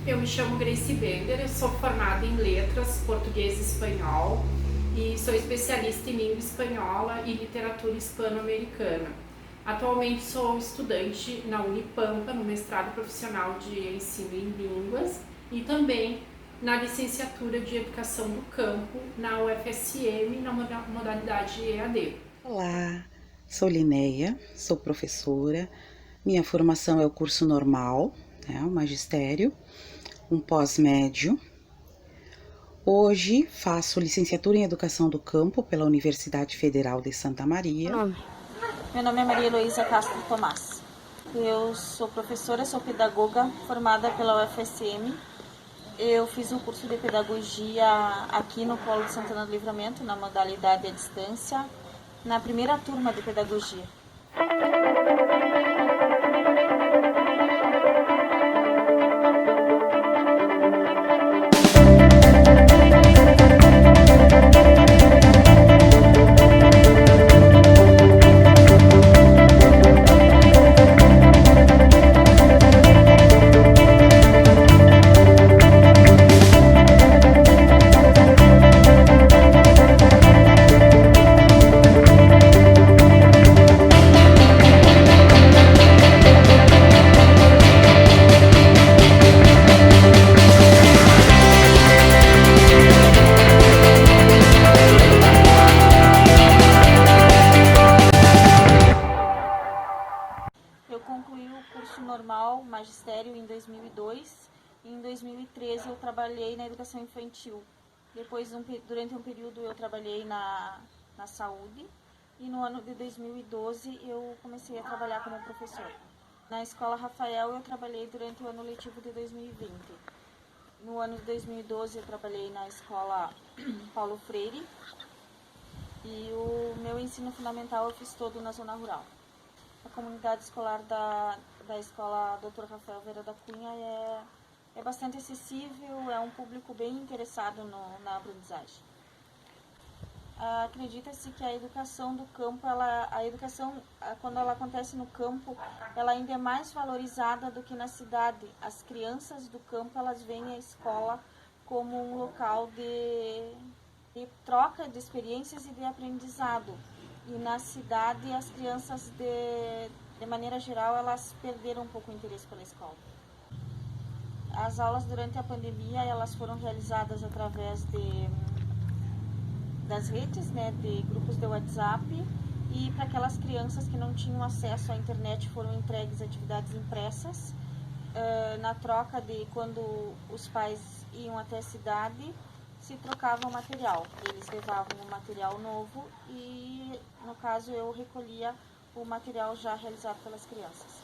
Eu me chamo Grace Bender, eu sou formada em letras, português e espanhol e sou especialista em língua espanhola e literatura hispano-americana. Atualmente sou estudante na Unipampa, no mestrado profissional de ensino em línguas e também na licenciatura de educação do campo na UFSM, na modalidade EAD. Olá, sou Lineia, sou professora. Minha formação é o curso normal, o magistério, um pós-médio. Hoje faço licenciatura em Educação do Campo pela Universidade Federal de Santa Maria. Meu nome é Maria Heloísa Castro Tomás. Eu sou professora, sou pedagoga formada pela UFSM. Eu fiz um curso de pedagogia aqui no Polo de Santana do Livramento, na modalidade à distância, na primeira turma de pedagogia. Eu concluí o curso normal, magistério, em 2002. E em 2013 eu trabalhei na educação infantil. Depois, durante um período, eu trabalhei na saúde. E no ano de 2012 eu comecei a trabalhar como professora. Na Escola Rafael eu trabalhei durante o ano letivo de 2020. No ano de 2012 eu trabalhei na Escola Paulo Freire. E o meu ensino fundamental eu fiz todo na zona rural. A comunidade escolar da Escola Dr. Rafael Vera da Cunha é bastante acessível, é um público bem interessado na aprendizagem. Acredita-se que a educação do campo, a educação, quando ela acontece no campo, ela ainda é mais valorizada do que na cidade. As crianças do campo, elas veem a escola como um local de troca de experiências e de aprendizado. E na cidade, as crianças, de maneira geral, elas perderam um pouco o interesse pela escola. As aulas durante a pandemia, elas foram realizadas através das redes, de grupos de WhatsApp, e para aquelas crianças que não tinham acesso à internet foram entregues atividades impressas, na troca de quando os pais iam até a cidade, se trocava o material. Eles levavam o material novo e, no caso, eu recolhia o material já realizado pelas crianças.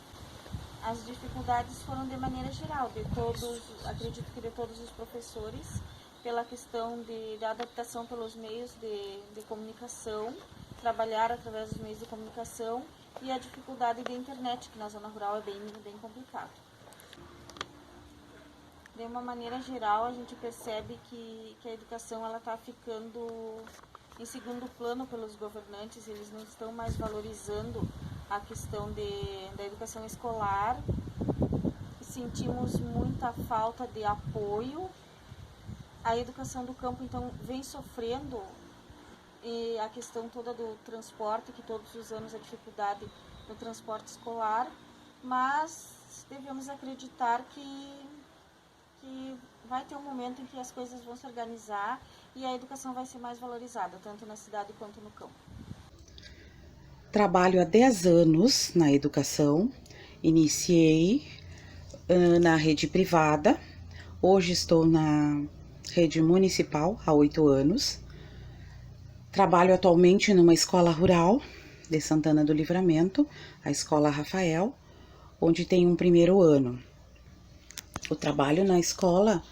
As dificuldades foram de maneira geral, acredito que de todos os professores, pela questão da adaptação pelos meios de comunicação, trabalhar através dos meios de comunicação e a dificuldade da internet, que na zona rural é bem complicado. De uma maneira geral, a gente percebe que a educação está ficando em segundo plano pelos governantes, eles não estão mais valorizando a questão da educação escolar. Sentimos muita falta de apoio. A educação do campo, então, vem sofrendo, e a questão toda do transporte, que todos os anos a dificuldade no transporte escolar, mas devemos acreditar que vai ter um momento em que as coisas vão se organizar e a educação vai ser mais valorizada, tanto na cidade quanto no campo. Trabalho há 10 anos na educação, iniciei na rede privada, hoje estou na rede municipal há 8 anos. Trabalho atualmente numa escola rural de Santana do Livramento, a Escola Rafael, onde tenho um primeiro ano. O trabalho na escola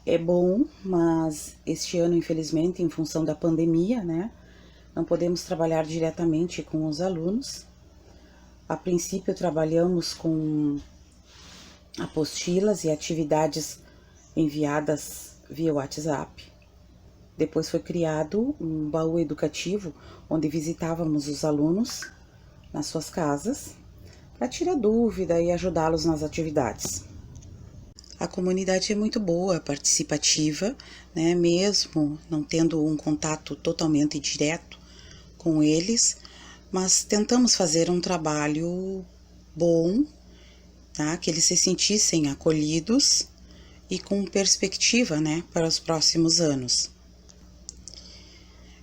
é bom, mas este ano, infelizmente, em função da pandemia, não podemos trabalhar diretamente com os alunos. A princípio, trabalhamos com apostilas e atividades enviadas via WhatsApp. Depois foi criado um baú educativo, onde visitávamos os alunos nas suas casas para tirar dúvida e ajudá-los nas atividades. A comunidade é muito boa, participativa, né? Mesmo não tendo um contato totalmente direto com eles, mas tentamos fazer um trabalho bom, tá? Que eles se sentissem acolhidos e com perspectiva, né, para os próximos anos.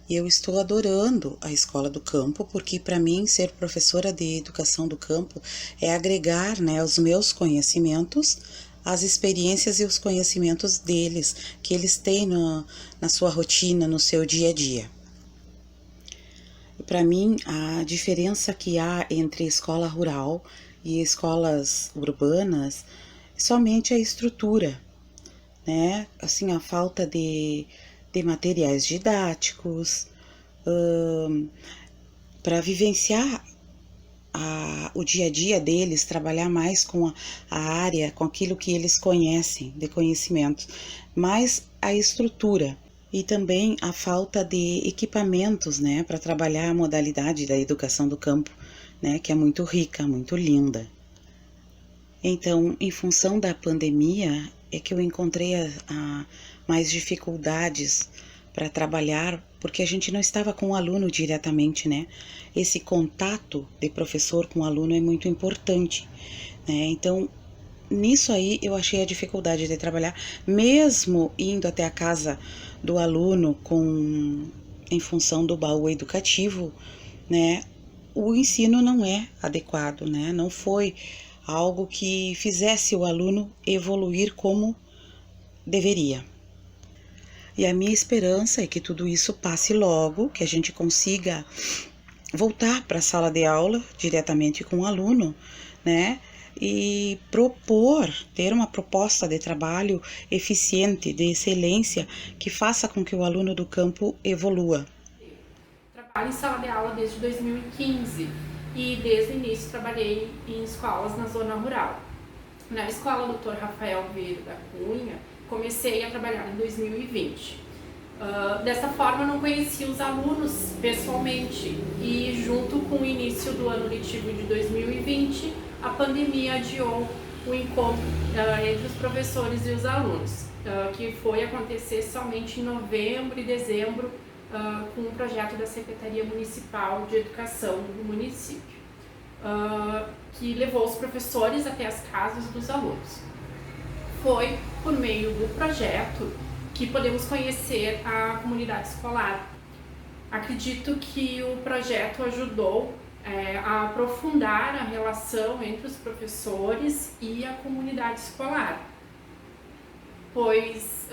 E eu estou adorando a Escola do Campo, porque para mim ser professora de educação do campo é agregar, né, os meus conhecimentos, as experiências e os conhecimentos deles, que eles têm na sua rotina, no seu dia a dia. Para mim, a diferença que há entre escola rural e escolas urbanas é somente a estrutura, né? Assim, a falta de materiais didáticos, para vivenciar o dia a dia deles, trabalhar mais com a área, com aquilo que eles conhecem, de conhecimentos, mas a estrutura e também a falta de equipamentos, né, para trabalhar a modalidade da educação do campo, né, que é muito rica, muito linda. Então, em função da pandemia, é que eu encontrei mais dificuldades para trabalhar, porque a gente não estava com o aluno diretamente, né? Esse contato de professor com o aluno é muito importante, né? Então, nisso aí eu achei a dificuldade de trabalhar, mesmo indo até a casa do aluno em função do baú educativo, né? O ensino não é adequado, né? Não foi algo que fizesse o aluno evoluir como deveria. E a minha esperança é que tudo isso passe logo, que a gente consiga voltar para a sala de aula diretamente com o aluno, né? E ter uma proposta de trabalho eficiente, de excelência, que faça com que o aluno do campo evolua. Trabalho em sala de aula desde 2015 e desde o início trabalhei em escolas na zona rural. Na escola Dr. Rafael Vieira da Cunha, comecei a trabalhar em 2020. Dessa forma, não conheci os alunos pessoalmente e, junto com o início do ano letivo de 2020, a pandemia adiou o encontro entre os professores e os alunos, que foi acontecer somente em novembro e dezembro, com um projeto da Secretaria Municipal de Educação do município, que levou os professores até as casas dos alunos. Foi por meio do projeto que podemos conhecer a comunidade escolar. Acredito que o projeto ajudou a aprofundar a relação entre os professores e a comunidade escolar, pois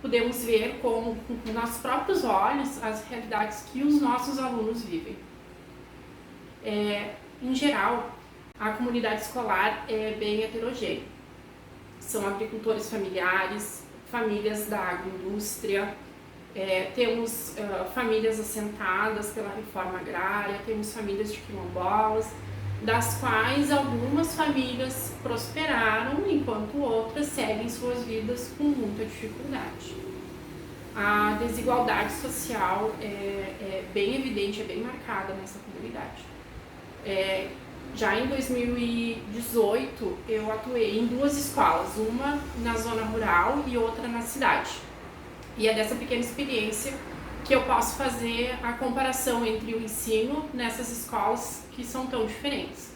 podemos ver com nossos próprios olhos as realidades que os nossos alunos vivem. Em geral, a comunidade escolar é bem heterogênea. São agricultores familiares, famílias da agroindústria, temos famílias assentadas pela reforma agrária, temos famílias de quilombolas, das quais algumas famílias prosperaram, enquanto outras seguem suas vidas com muita dificuldade. A desigualdade social é bem evidente, é bem marcada nessa comunidade. Já em 2018, eu atuei em 2 escolas, uma na zona rural e outra na cidade. E é dessa pequena experiência que eu posso fazer a comparação entre o ensino nessas escolas que são tão diferentes.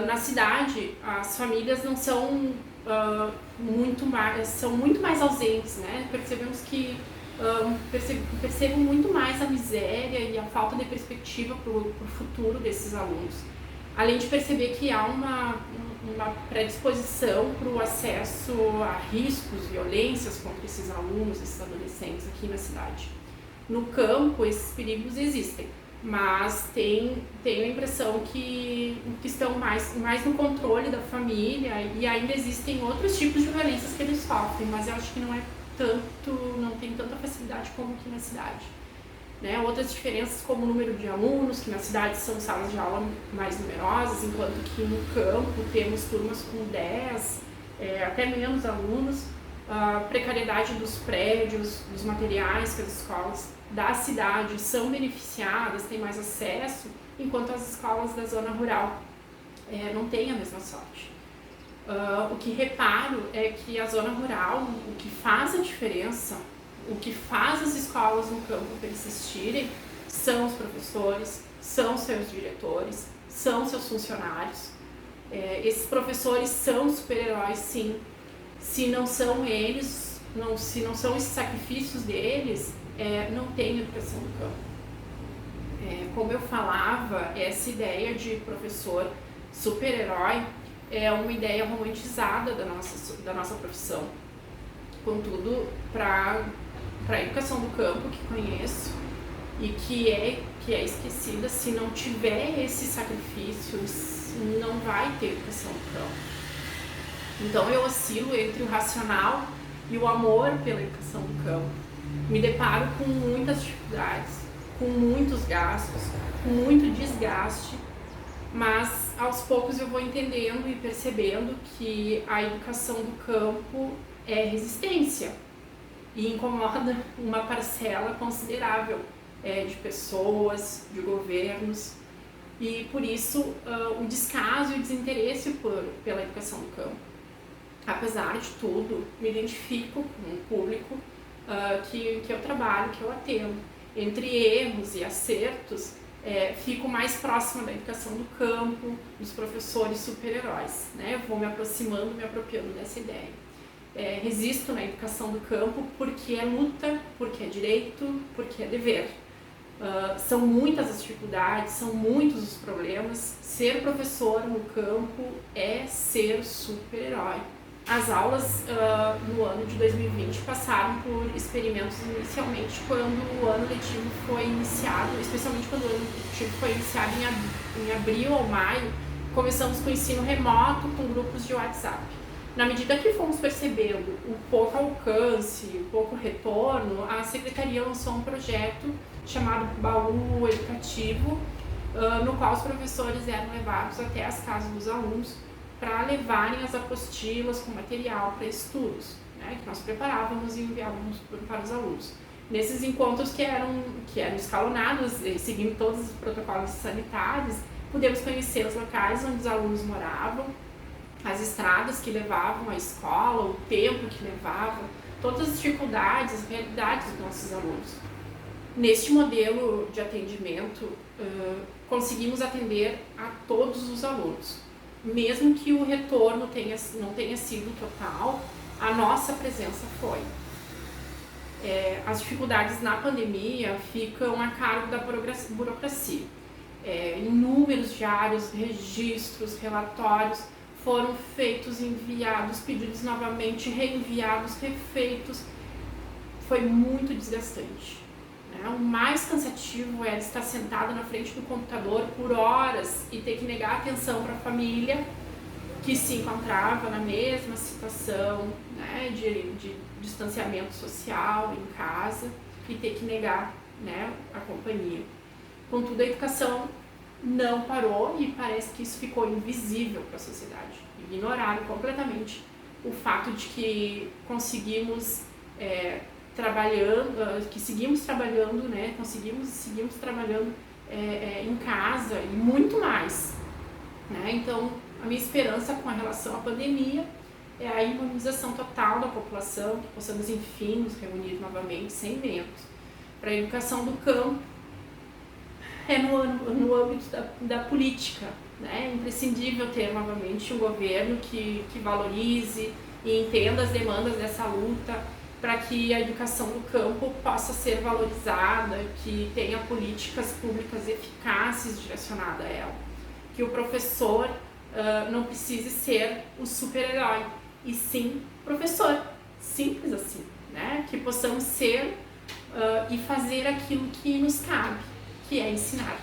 Na cidade, as famílias não são são muito mais ausentes, né? Percebemos que percebo muito mais a miséria e a falta de perspectiva para o futuro desses alunos. Além de perceber que há uma predisposição para o acesso a riscos, violências contra esses alunos, esses adolescentes aqui na cidade. No campo, esses perigos existem, mas tenho a impressão que estão mais no controle da família e ainda existem outros tipos de violências que eles sofrem, mas eu acho que não tem tanta facilidade como aqui na cidade. Né? Outras diferenças como o número de alunos, que na cidade são salas de aula mais numerosas, enquanto que no campo temos turmas com 10, até menos alunos, a precariedade dos prédios, dos materiais que as escolas da cidade são beneficiadas, têm mais acesso, enquanto as escolas da zona rural não têm a mesma sorte. o que reparo é que a zona rural, o que faz a diferença, o que faz as escolas no campo persistirem, são os professores, são seus diretores, são seus funcionários. Esses professores são super-heróis, sim. Se não são eles, se não são esses sacrifícios deles, não tem educação no campo. Como eu falava, essa ideia de professor super-herói é uma ideia romantizada da nossa profissão. Contudo, para a educação do campo que conheço e que é esquecida, se não tiver esses sacrifícios, não vai ter educação do campo. Então eu oscilo entre o racional e o amor pela educação do campo. Me deparo com muitas dificuldades, com muitos gastos, com muito desgaste, mas aos poucos eu vou entendendo e percebendo que a educação do campo é resistência e incomoda uma parcela considerável de pessoas, de governos, e por isso o descaso e o desinteresse pela educação do campo. Apesar de tudo, me identifico com um público que eu trabalho, que eu atendo. Entre erros e acertos, fico mais próxima da educação do campo, dos professores super-heróis, né? Eu vou me aproximando, me apropriando dessa ideia. Resisto na educação do campo porque é luta, porque é direito, porque é dever. São muitas as dificuldades, são muitos os problemas. Ser professor no campo é ser super-herói. As aulas no ano de 2020 passaram por experimentos inicialmente quando o ano letivo foi iniciado, especialmente quando o ano letivo foi iniciado em abril ou maio. Começamos com o ensino remoto, com grupos de WhatsApp. Na medida que fomos percebendo o pouco alcance, o pouco retorno, a Secretaria lançou um projeto chamado Baú Educativo, no qual os professores eram levados até as casas dos alunos para levarem as apostilas com material para estudos, né, que nós preparávamos e enviávamos para os alunos. Nesses encontros que eram escalonados, seguindo todos os protocolos sanitários, pudemos conhecer os locais onde os alunos moravam, as estradas que levavam à escola, o tempo que levava, todas as dificuldades, as realidades dos nossos alunos. Neste modelo de atendimento, conseguimos atender a todos os alunos. Mesmo que o retorno não tenha sido total, a nossa presença foi. As dificuldades na pandemia ficam a cargo da burocracia. Inúmeros diários, registros, relatórios foram feitos, enviados, pedidos novamente, reenviados, refeitos. Foi muito desgastante. O mais cansativo era estar sentado na frente do computador por horas e ter que negar atenção para a família que se encontrava na mesma situação, né, de distanciamento social em casa, e ter que negar, né, a companhia. Contudo, a educação não parou e parece que isso ficou invisível para a sociedade. Ignoraram completamente o fato de que seguimos trabalhando, né? Seguimos trabalhando em casa e muito mais, né? Então, a minha esperança com relação à pandemia é a imunização total da população, que possamos, enfim, nos reunir novamente sem medo. Para a educação do campo, no âmbito da política, né? É imprescindível ter novamente um governo que valorize e entenda as demandas dessa luta, para que a educação do campo possa ser valorizada, que tenha políticas públicas eficazes direcionadas a ela. Que o professor não precise ser o super-herói, e sim professor, simples assim, né? Que possamos ser e fazer aquilo que nos cabe, que é ensinar.